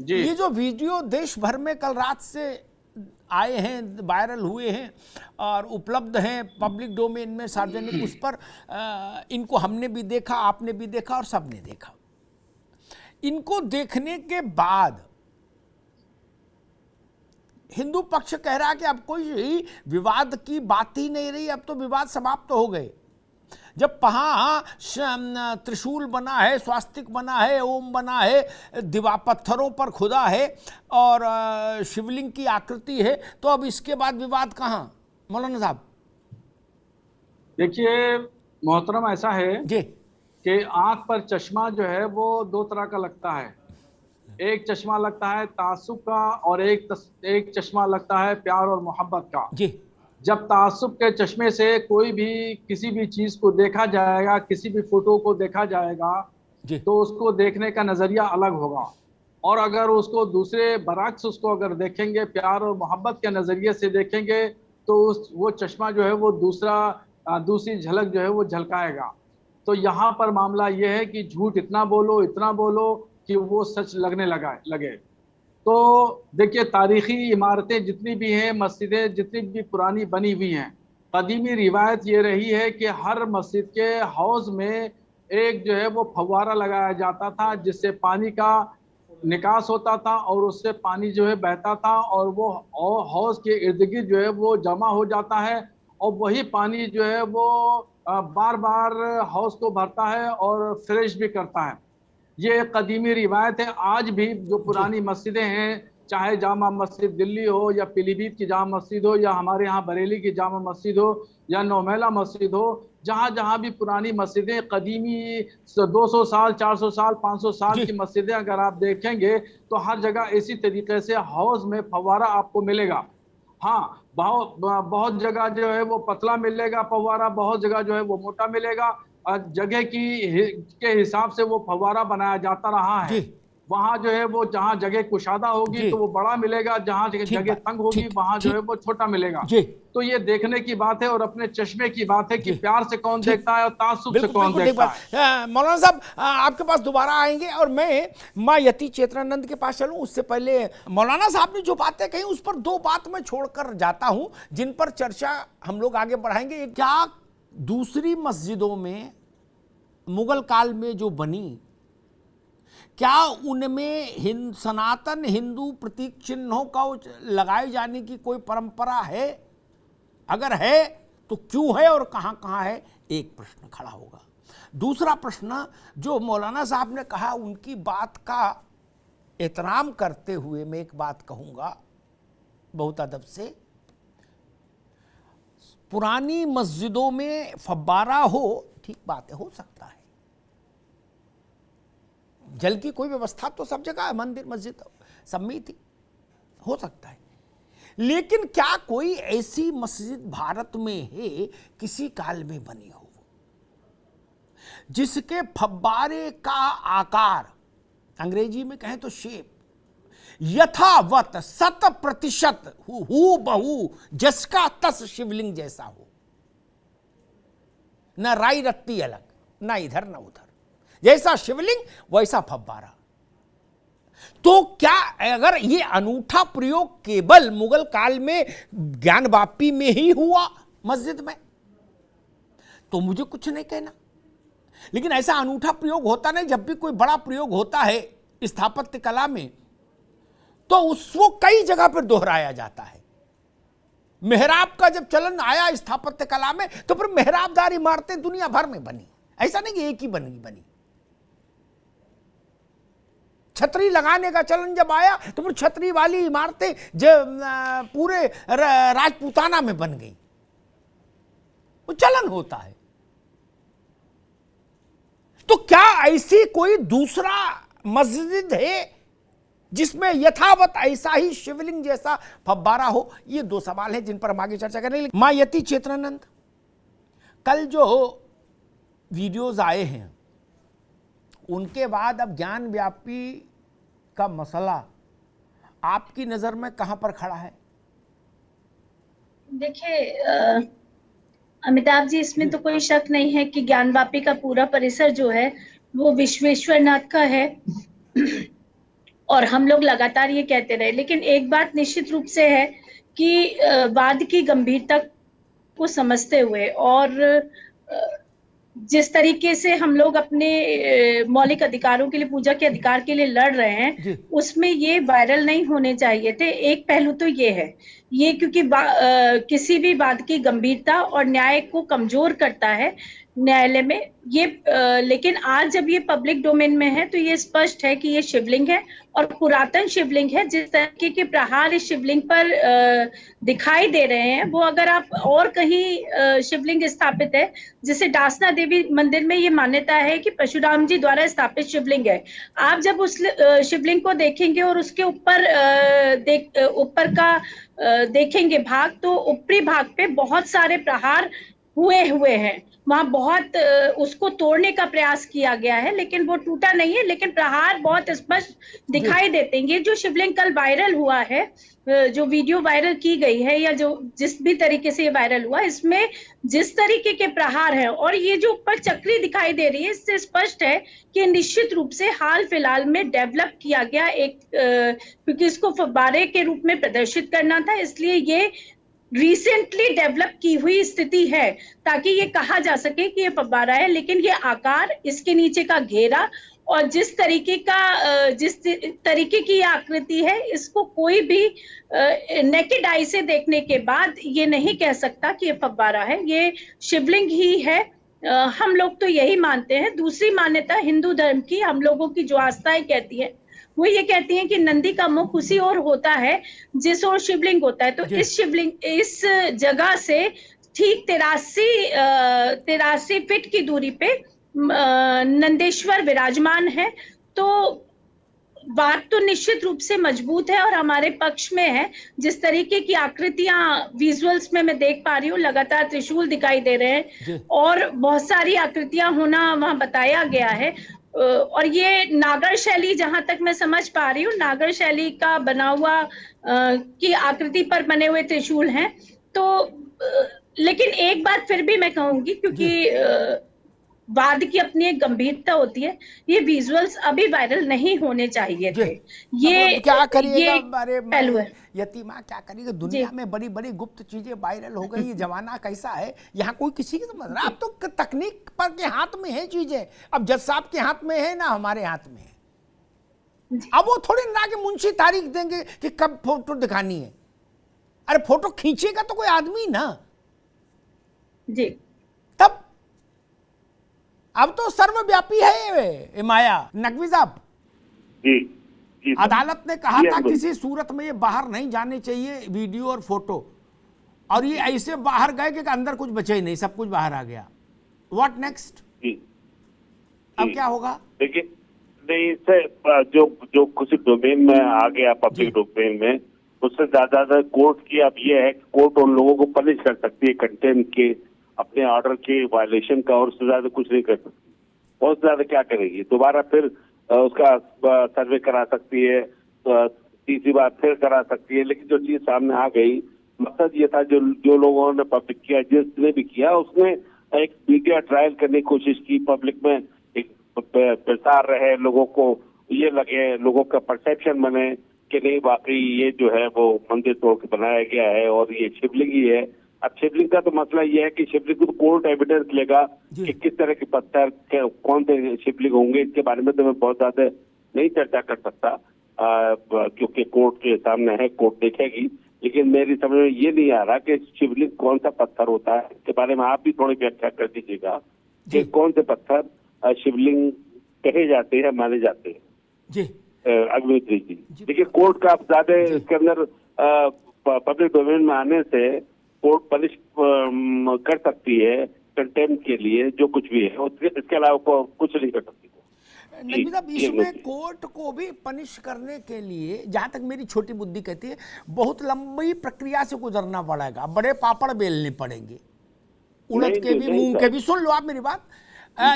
जी ये जो वीडियो देश भर में कल रात से आए हैं, वायरल हुए हैं और उपलब्ध हैं पब्लिक डोमेन में, सार्वजनिक उस पर, इनको हमने भी देखा, आपने भी देखा और सबने देखा। इनको देखने के बाद हिंदू पक्ष कह रहा है कि अब कोई विवाद की बात ही नहीं रही, अब तो विवाद समाप्त हो गए। जब वहाँ त्रिशूल बना है, स्वास्तिक बना है, ओम बना है, दीवार पत्थरों पर खुदा है और शिवलिंग की आकृति है, तो अब इसके बाद विवाद कहाँ मौलाना साहब? देखिए मोहतरम, ऐसा है जी कि आंख पर चश्मा जो है वो दो तरह का लगता है। एक चश्मा लगता है तासुब का और एक चश्मा लगता है प्यार और मोहब्बत का। जी जब तासुब के चश्मे से कोई भी किसी भी चीज को देखा जाएगा, किसी भी फोटो को देखा जाएगा, जी तो उसको देखने का नजरिया अलग होगा। और अगर उसको दूसरे बरक्स उसको अगर देखेंगे, प्यार और मोहब्बत के नजरिए से देखेंगे, तो वो चश्मा जो है वो दूसरी झलक जो है वो झलकाएगा। तो यहाँ पर मामला ये है कि झूठ इतना बोलो कि वो सच लगने लगे। तो देखिए, तारीखी इमारतें जितनी भी हैं, मस्जिदें जितनी भी पुरानी बनी हुई हैं, कदीमी रिवायत ये रही है कि हर मस्जिद के हौज में एक जो है वो फव्वारा लगाया जाता था, जिससे पानी का निकास होता था और उससे पानी जो है बहता था और वो हौज के इर्द गिर्द जो है वो जमा हो जाता है और वही पानी जो है वो बार बार हौज को भरता है और फ्रेश भी करता है। ये एक कदीमी रिवायत है। आज भी जो जी पुरानी मस्जिदें हैं, चाहे जामा मस्जिद दिल्ली हो या पीलीभीत की जामा मस्जिद हो या हमारे यहाँ बरेली की जामा मस्जिद हो या नौमेला मस्जिद हो, जहाँ जहाँ भी पुरानी मस्जिदें कदीमी 200 साल 400 साल 500 साल जी की मस्जिदें अगर आप देखेंगे, तो हर जगह इसी तरीके से हौज में फव्वारा आपको मिलेगा। हाँ, बहुत बहुत जगह जो है वो पतला मिलेगा फव्वारा, बहुत जगह जो है वो मोटा मिलेगा। जगह के हिसाब से वो फव्वारा बनाया जाता रहा जी है। वहां जो है वो जहाँ जगह कुशादा होगी जी तो वो बड़ा मिलेगा, जहाँ ठीक जगह बात, तंग होगी ठीक वहां जो है ठीक वो छोटा मिलेगा। जी तो ये देखने की बात है और अपने चश्मे की बात है कि जी प्यार से कौन ठीक, देखता है और तासुब से बिल्कुल कौन बिल्कुल ठीक देखता बात। है। मौलाना साहब, आपके पास दोबारा आएंगे और मैं माँ यति चेतनानंद के पास चलूं, उससे पहले मौलाना साहब ने जो बातें कही उस पर दो बात मैं छोड़कर जाता हूं जिन पर चर्चा हम लोग आगे बढ़ाएंगे। क्या दूसरी मस्जिदों में मुगल काल में जो बनी, क्या उनमें सनातन हिंदू प्रतीक चिन्हों का लगाए जाने की कोई परंपरा है? अगर है तो क्यों है और कहां कहां है? एक प्रश्न खड़ा होगा। दूसरा प्रश्न, जो मौलाना साहब ने कहा उनकी बात का एहतराम करते हुए मैं एक बात कहूंगा बहुत अदब से, पुरानी मस्जिदों में फव्वारा हो, ठीक बात है, हो सकता है, जल की कोई व्यवस्था तो सब जगह है, मंदिर मस्जिद सब में थी, हो सकता है। लेकिन क्या कोई ऐसी मस्जिद भारत में है किसी काल में बनी हो जिसके फव्वारे का आकार, अंग्रेजी में कहें तो शेप, यथावत 100% हू बहू जसका तस शिवलिंग जैसा हो, न राई रत्ती अलग, न इधर न उधर, जैसा शिवलिंग वैसा फव्वारा? तो क्या अगर ये अनूठा प्रयोग केवल मुगल काल में ज्ञानवापी में ही हुआ मस्जिद में, तो मुझे कुछ नहीं कहना। लेकिन ऐसा अनूठा प्रयोग होता नहीं, जब भी कोई बड़ा प्रयोग होता है स्थापत्य कला में तो उसको कई जगह पर दोहराया जाता है। मेहराब का जब चलन आया स्थापत्य कला में तो फिर मेहराबदार इमारतें दुनिया भर में बनी, ऐसा नहीं कि एक ही बनी। छतरी लगाने का चलन जब आया तो फिर छतरी वाली इमारतें जब पूरे राजपूताना में बन गई, वो चलन होता है। तो क्या ऐसी कोई दूसरा मस्जिद है जिसमें यथावत ऐसा ही शिवलिंग जैसा फव्वारा हो? ये दो सवाल हैं जिन पर हम आगे चर्चा करेंगे। मां यति चेतनानंद, कल जो वीडियोज आए हैं उनके बाद अब ज्ञान व्यापी का मसला आपकी नजर में कहां पर खड़ा है? देखिए अमिताभ जी, इसमें तो कोई शक नहीं है कि ज्ञानवापी का पूरा परिसर जो है वो विश्वेश्वर नाथ का है और हम लोग लगातार ये कहते रहे, लेकिन एक बात निश्चित रूप से है कि वाद की गंभीरता को समझते हुए और जिस तरीके से हम लोग अपने मौलिक अधिकारों के लिए, पूजा के अधिकार के लिए लड़ रहे हैं, उसमें ये वायरल नहीं होने चाहिए थे। एक पहलू तो ये है, ये क्योंकि किसी भी वाद की गंभीरता और न्याय को कमजोर करता है न्यायालय में ये। लेकिन आज जब ये पब्लिक डोमेन में है तो ये स्पष्ट है कि ये शिवलिंग है और पुरातन शिवलिंग है। जिस तरीके के प्रहार इस शिवलिंग पर दिखाई दे रहे हैं, वो अगर आप और कहीं शिवलिंग स्थापित है, जैसे डासना देवी मंदिर में ये मान्यता है कि परशुराम जी द्वारा स्थापित शिवलिंग है। आप जब उस शिवलिंग को देखेंगे और उसके ऊपर का देखेंगे भाग, तो ऊपरी भाग पे बहुत सारे प्रहार हुए हैं। वहां बहुत उसको तोड़ने का प्रयास किया गया है, लेकिन वो टूटा नहीं है, लेकिन प्रहार बहुत स्पष्ट दिखाई देते हैं। ये जो शिवलिंग कल वायरल हुआ है, जो वीडियो वायरल की गई है, या जो जिस भी तरीके से ये वायरल हुआ, इसमें जिस तरीके के प्रहार हैं और ये जो ऊपर चक्री दिखाई दे रही है, इससे स्पष्ट है कि निश्चित रूप से हाल फिलहाल में डेवलप किया गया एक, क्योंकि इसको फव्वारे के रूप में प्रदर्शित करना था, इसलिए ये रिसेंटली डेवलप की हुई स्थिति है, ताकि ये कहा जा सके कि ये फव्वारा है। लेकिन ये आकार, इसके नीचे का घेरा और जिस तरीके की ये आकृति है, इसको कोई भी नेकेड आई से देखने के बाद ये नहीं कह सकता कि ये फव्वारा है, ये शिवलिंग ही है। हम लोग तो यही मानते हैं। दूसरी मान्यता हिंदू धर्म की, हम लोगों की जो आस्थाएं कहती है, वो ये कहती हैं कि नंदी का मुख उसी ओर होता है जिस ओर शिवलिंग होता है। तो इस जगह से ठीक 83 फीट की दूरी पे नंदेश्वर विराजमान है। तो बात तो निश्चित रूप से मजबूत है और हमारे पक्ष में है। जिस तरीके की आकृतियां विजुअल्स में मैं देख पा रही हूँ, लगातार त्रिशूल दिखाई दे रहे हैं और बहुत सारी आकृतियां होना वहां बताया गया है। और ये नागर शैली, जहां तक मैं समझ पा रही हूँ, नागर शैली का बना हुआ की आकृति पर बने हुए त्रिशूल हैं। तो लेकिन एक बात फिर भी मैं कहूंगी, क्योंकि वाद की अपनी एक गंभीरता होती है, ये विजुअल्स अभी वायरल नहीं होने चाहिए थे। ये क्या करिएगा, बारे पहलू है। यतीमा क्या करिएगा, दुनिया में बड़ी बड़ी गुप्त चीजें वायरल हो गई। ये जमाना कैसा है, यहाँ कोई किसी की समझ रहा। अब तो तकनीक पर के हाथ में है चीजें। अब जज साहब के हाथ में है ना, हमारे हाथ में है। अब वो थोड़ी ना कि मुंशी तारीख देंगे कि कब फोटो दिखानी है। अरे फोटो खींचेगा तो कोई आदमी ना जी। तब अब तो सर्वव्यापी है ये माया। नकवी साहब, जी, अदालत ने कहा था किसी सूरत में ये बाहर नहीं जाने चाहिए, वीडियो और फोटो, और ये ऐसे बाहर गए कि अंदर कुछ बचे ही नहीं, सब कुछ बाहर आ गया। What next? अब क्या होगा? देखिए, नहीं सर, जो कुछ डोमेन में आ गया, पब्लिक डोमेन में, उससे ज्यादा कोर्ट की अब ये है कि कोर्ट उन लोगों को पनिश कर सकती है कंटेंट के, अपने ऑर्डर के वायलेशन का, और उससे ज्यादा कुछ नहीं कर सकती। बहुत ज्यादा क्या करेगी? दोबारा फिर उसका सर्वे करा सकती है, तीसरी बार फिर करा सकती है। लेकिन जो चीज सामने आ गई, मकसद ये था, जो लोगों ने पब्लिक किया, जिसने भी किया, उसने एक मीडिया ट्रायल करने की कोशिश की, पब्लिक में एक प्रसार रहे, लोगों को ये लगे, लोगों का परसेप्शन बने कि नहीं वाकई ये जो है वो मंदिर तोड़ के बनाया गया है और ये शिवलिंग ही है। अब शिवलिंग का तो मसला ये है कि शिवलिंग को कोर्ट एविडेंस लेगा कि किस तरह के पत्थर, कौन से शिवलिंग होंगे। इसके बारे में तो मैं बहुत ज्यादा नहीं चर्चा कर सकता, क्योंकि कोर्ट के सामने है, कोर्ट देखेगी। लेकिन मेरी समझ में ये नहीं आ रहा कि शिवलिंग कौन सा पत्थर होता है। इसके बारे में आप भी थोड़ी व्याख्या कर दीजिएगा कि कौन से पत्थर शिवलिंग कहे जाते हैं, माने जाते हैं। जी अग्निहोत्री जी, देखिए कोर्ट का अब ज्यादा इसके अंदर पब्लिक डोमेन में आने से कोर्ट पनिश कर सकती है कंटेम्प्ट के लिए, जो कुछ भी है। इसके अलावा कुछ नहीं कर सकती। नकवी साहब, इसमें कोर्ट को भी पनिश करने के लिए, जहां तक मेरी छोटी बुद्धि कहती है, बहुत लंबी प्रक्रिया से गुजरना पड़ेगा, बड़े पापड़ बेलने पड़ेंगे, उड़द के भी, मूंग के भी। सुन लो आप मेरी बात,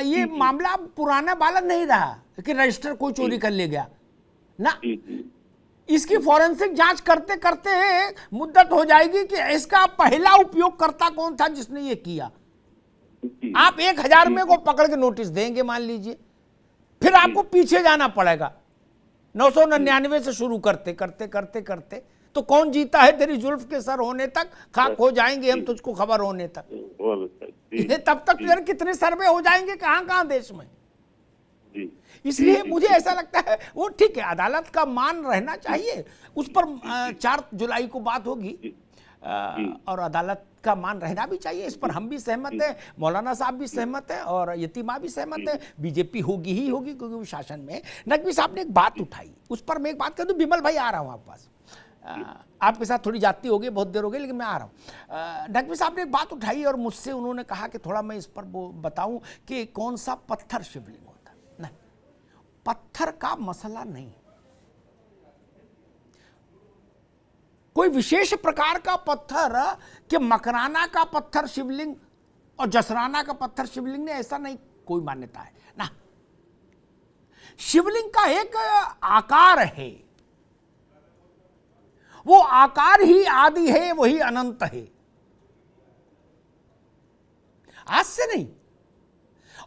ये मामला अब पुराना बालन नहीं रहा कि रजिस्टर कोई चोरी कर ले गया ना। इसकी फॉरेंसिक जांच करते करते मुद्दत हो जाएगी कि इसका पहला उपयोगकर्ता कौन था जिसने ये किया। आप 1000 में को पकड़ के नोटिस देंगे मान लीजिए, फिर आपको पीछे जाना पड़ेगा 999 से शुरू करते करते करते करते तो कौन जीता है तेरी जुल्फ के सर होने तक, खाक हो जाएंगे हम तुझको खबर होने तक। तब तक यार कितने सर्वे हो जाएंगे कहां कहां देश में। इसलिए मुझे ऐसा लगता है वो ठीक है, अदालत का मान रहना चाहिए, उस पर 4 जुलाई को बात होगी और अदालत का मान रहना भी चाहिए, इस पर हम भी सहमत हैं, मौलाना साहब भी सहमत हैं और यतीमा भी सहमत है, बीजेपी होगी ही होगी क्योंकि वो शासन में। नकवी साहब ने एक बात उठाई, उस पर मैं एक बात कर दूं। बिमल भाई आ रहा हूं आपके पास, आपके साथ थोड़ी जाती हो गई, बहुत देर हो गई, लेकिन मैं आ रहा हूं। नकवी साहब ने एक बात उठाई और मुझसे उन्होंने कहा कि थोड़ा मैं इस पर बताऊं कि कौन सा पत्थर शिवलिंग होता है। नहीं, पत्थर का मसला नहीं, कोई विशेष प्रकार का पत्थर कि मकराना का पत्थर शिवलिंग और जसराना का पत्थर शिवलिंग ने, ऐसा नहीं कोई मान्यता है ना। शिवलिंग का एक आकार है, वो आकार ही आदि है, वही अनंत है, आज से नहीं।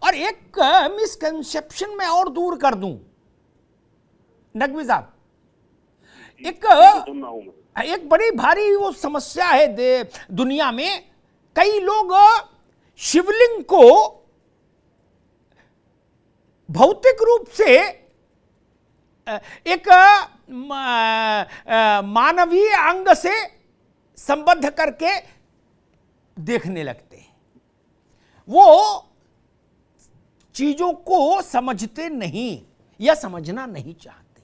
और एक मिसकंसेप्शन में और दूर कर दूं नकवी साहब, एक बड़ी भारी वो समस्या है दुनिया में, कई लोग शिवलिंग को भौतिक रूप से एक मानवीय अंग से संबद्ध करके देखने लगते हैं, वो चीजों को समझते नहीं या समझना नहीं चाहते।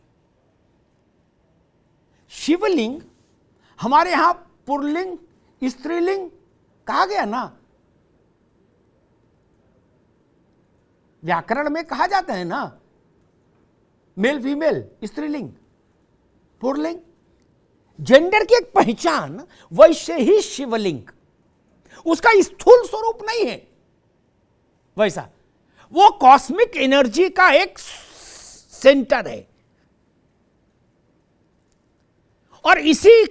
शिवलिंग हमारे यहां पुल्लिंग स्त्रीलिंग कहा गया ना, व्याकरण में कहा जाता है ना, मेल फीमेल स्त्रीलिंग पुल्लिंग, जेंडर की एक पहचान, वैसे ही शिवलिंग उसका स्थूल स्वरूप नहीं है, वैसा वो कॉस्मिक एनर्जी का एक सेंटर है और इसी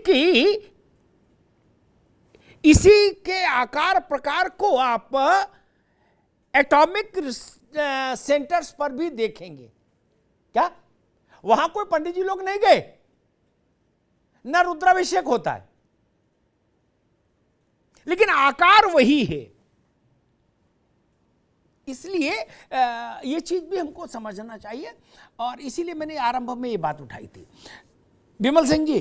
के आकार प्रकार को आप एटॉमिक सेंटर्स पर भी देखेंगे। क्या वहां कोई पंडित जी लोग नहीं गए, न रुद्राभिषेक होता है, लेकिन आकार वही है। इसलिए ये चीज भी हमको समझना चाहिए और इसीलिए मैंने आरंभ में ये बात उठाई थी। विमल सिंह जी,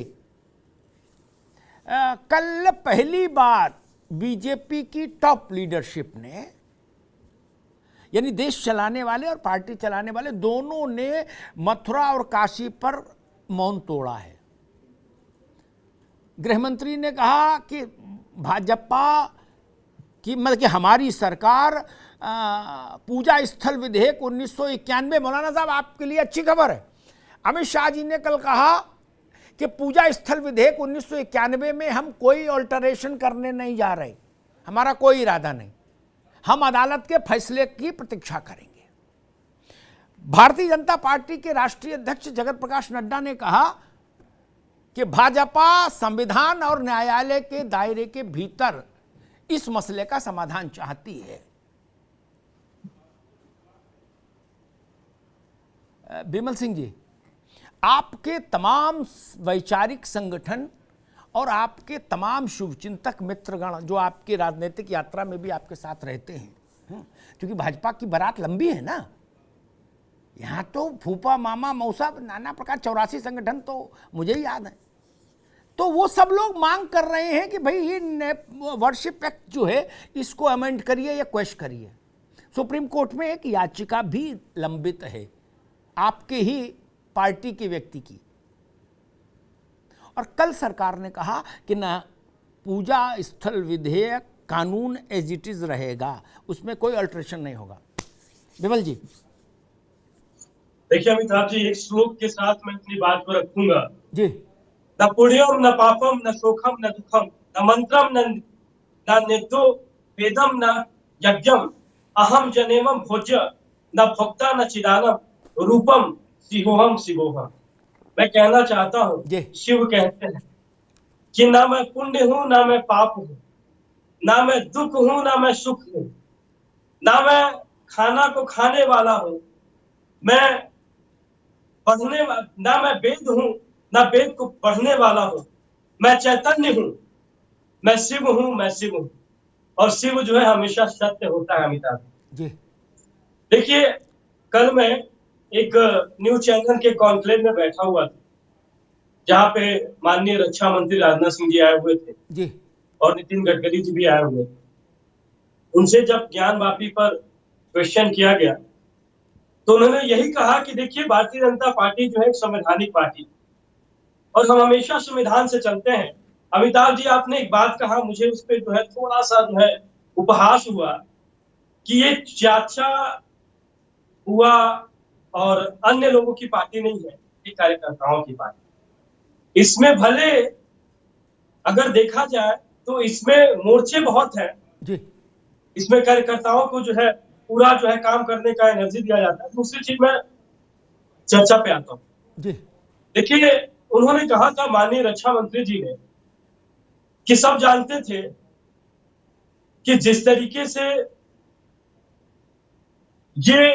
कल पहली बार बीजेपी की टॉप लीडरशिप ने, यानी देश चलाने वाले और पार्टी चलाने वाले दोनों ने मथुरा और काशी पर मौन तोड़ा है। गृहमंत्री ने कहा कि भाजपा की मतलब कि हमारी सरकार पूजा स्थल विधेयक 1991, मौलाना साहब आपके लिए अच्छी खबर है, अमित शाह जी ने कल कहा कि पूजा स्थल विधेयक 1991 में हम कोई ऑल्टरेशन करने नहीं जा रहे, हमारा कोई इरादा नहीं, हम अदालत के फैसले की प्रतीक्षा करेंगे। भारतीय जनता पार्टी के राष्ट्रीय अध्यक्ष जगत प्रकाश नड्डा ने कहा कि भाजपा संविधान और न्यायालय के दायरे के भीतर इस मसले का समाधान चाहती है। विमल सिंह जी, आपके तमाम वैचारिक संगठन और आपके तमाम शुभचिंतक मित्रगण जो आपकी राजनीतिक यात्रा में भी आपके साथ रहते हैं, क्योंकि भाजपा की बारात लंबी है ना, यहाँ तो फूफा मामा मौसा नाना प्रकार 84 संगठन तो मुझे ही याद है, तो वो सब लोग मांग कर रहे हैं कि भाई ये वर्शिप एक्ट जो है इसको अमेंड करिए या क्वेश करिए। सुप्रीम कोर्ट में एक याचिका भी लंबित है आपके ही पार्टी के व्यक्ति की, और कल सरकार ने कहा कि ना पूजा स्थल विधेयक कानून एज इट इज रहेगा, उसमें कोई अल्टरेशन नहीं होगा। विमल जी, देखिए अमिताभ जी, एक श्लोक के साथ मैं अपनी बात को रखूंगा जी। न पुण्यम न पापम न शोकम न दुखम न मंत्रम न नित्यो वेदम न यज्ञम अहम जनेमम भोज्य न भोक्ता न चिदानम रूपम शिवोहम शिवोहम। मैं कहना चाहता हूँ, शिव कहते हैं कि ना मैं पुण्य हूँ ना मैं पाप हूँ, ना मैं दुख हूँ ना मैं सुख हूँ, ना मैं खाना को खाने वाला हूँ, मैं ना मैं वेद हूं ना वेद को पढ़ने वाला हूं, मैं चैतन्य हूं, मैं शिव हूं, मैं शिव हूं। और शिव जो है हमेशा सत्य होता है अमिताभ जी। देखिए, कल मैं एक न्यूज चैनल के कॉन्क्लेव में बैठा हुआ था, जहां पे माननीय रक्षा मंत्री राजनाथ सिंह जी आए हुए थे जी। और नितिन गडकरी जी भी आए हुए थे। उनसे जब ज्ञान वापी पर क्वेश्चन किया गया तो उन्होंने यही कहा कि देखिए, भारतीय जनता पार्टी जो है एक संवैधानिक पार्टी और हम हमेशा संविधान से चलते हैं। अमिताभ जी, आपने एक बात कहा, मुझे उस पर जो है थोड़ा सा जो है उपहास हुआ कि ये चाचा हुआ और अन्य लोगों की पार्टी नहीं है, ये कार्यकर्ताओं की पार्टी। इसमें भले अगर देखा जाए तो इसमें मोर्चे बहुत हैं जी। इसमें कार्यकर्ताओं को जो है पूरा जो है काम करने का एनर्जी दिया जाता है। दूसरी चीज, मैं चर्चा पे आता हूँ। जी। देखिए, उन्होंने कहा था माननीय रक्षा मंत्री जी ने कि सब जानते थे कि जिस तरीके से ये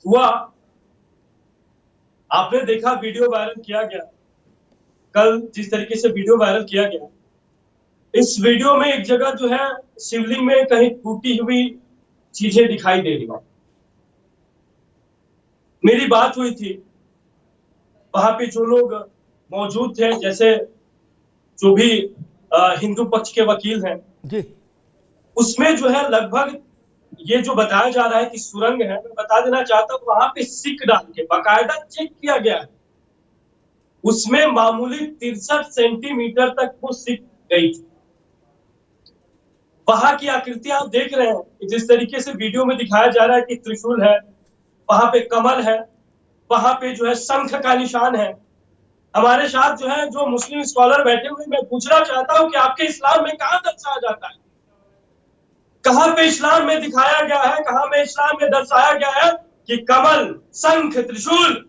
हुआ, आपने देखा वीडियो वायरल किया गया कल, जिस तरीके से वीडियो वायरल किया गया, इस वीडियो में एक जगह जो है शिवलिंग में कहीं टूटी हुई चीजें दिखाई दे रही है। मेरी बात हुई थी, वहां पे जो लोग मौजूद थे, जैसे जो भी हिंदू पक्ष के वकील हैं जी। उसमें जो है लगभग ये जो बताया जा रहा है कि सुरंग है, मैं बता देना चाहता हूँ वहां पे सिक डाल के बाकायदा चेक किया गया है, उसमें मामूली 63 सेंटीमीटर तक वो सिक गई थी। वहां की आकृतियां आप देख रहे हैं कि जिस तरीके से वीडियो में दिखाया जा रहा है कि त्रिशूल है, वहां पे कमल है, वहां पे जो है शंख का निशान है। हमारे साथ जो है जो मुस्लिम स्कॉलर बैठे हुए, मैं पूछना चाहता हूं कि आपके इस्लाम में कहां दर्शाया जाता है, कहां पे इस्लाम में दिखाया गया है, कहां पे इस्लाम में दर्शाया गया है कि कमल, शंख, त्रिशूल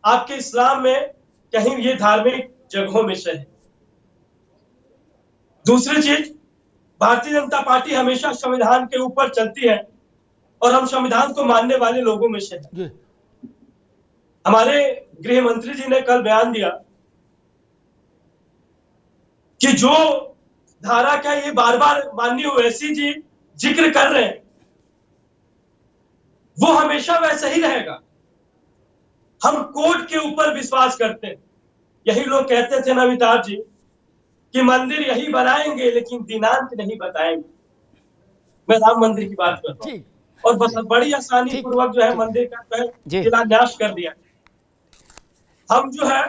आपके इस्लाम में कहीं ये धार्मिक जगहों में से है। दूसरी चीज, भारतीय जनता पार्टी हमेशा संविधान के ऊपर चलती है और हम संविधान को मानने वाले लोगों में से हैं। हमारे गृह मंत्री जी ने कल बयान दिया कि जो धारा का ये बार बार माननीय ओवैसी जी जिक्र कर रहे हैं वो हमेशा वैसा ही रहेगा। हम कोर्ट के ऊपर विश्वास करते हैं। यही लोग कहते थे ना अमिताभ जी कि मंदिर यही बनाएंगे लेकिन दिनांक नहीं बताएंगे। मैं राम मंदिर की बात करता हूँ और बस बड़ी आसानी पूर्वक जो है मंदिर का शिलान्यास कर दिया। हम जो है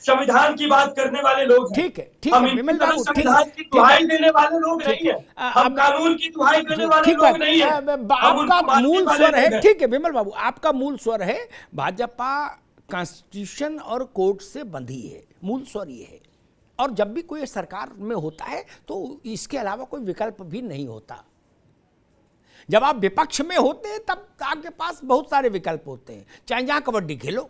संविधान की बात करने वाले लोग हैं। ठीक है, हम विमल बाबू संविधान की दुहाई देने वाले लोग नहीं है, हम कानून की दुहाई देने वाले लोग नहीं है। आपका मूल स्वर है, ठीक है विमल बाबू, आपका मूल स्वर है भाजपा कॉन्स्टिट्यूशन और कोर्ट से बंधी है, मूल स्वर ये है। और जब भी कोई सरकार में होता है तो इसके अलावा कोई विकल्प भी नहीं होता। जब आप विपक्ष में होते हैं तब आपके पास बहुत सारे विकल्प होते हैं, चाहे जहां कबड्डी खेलो,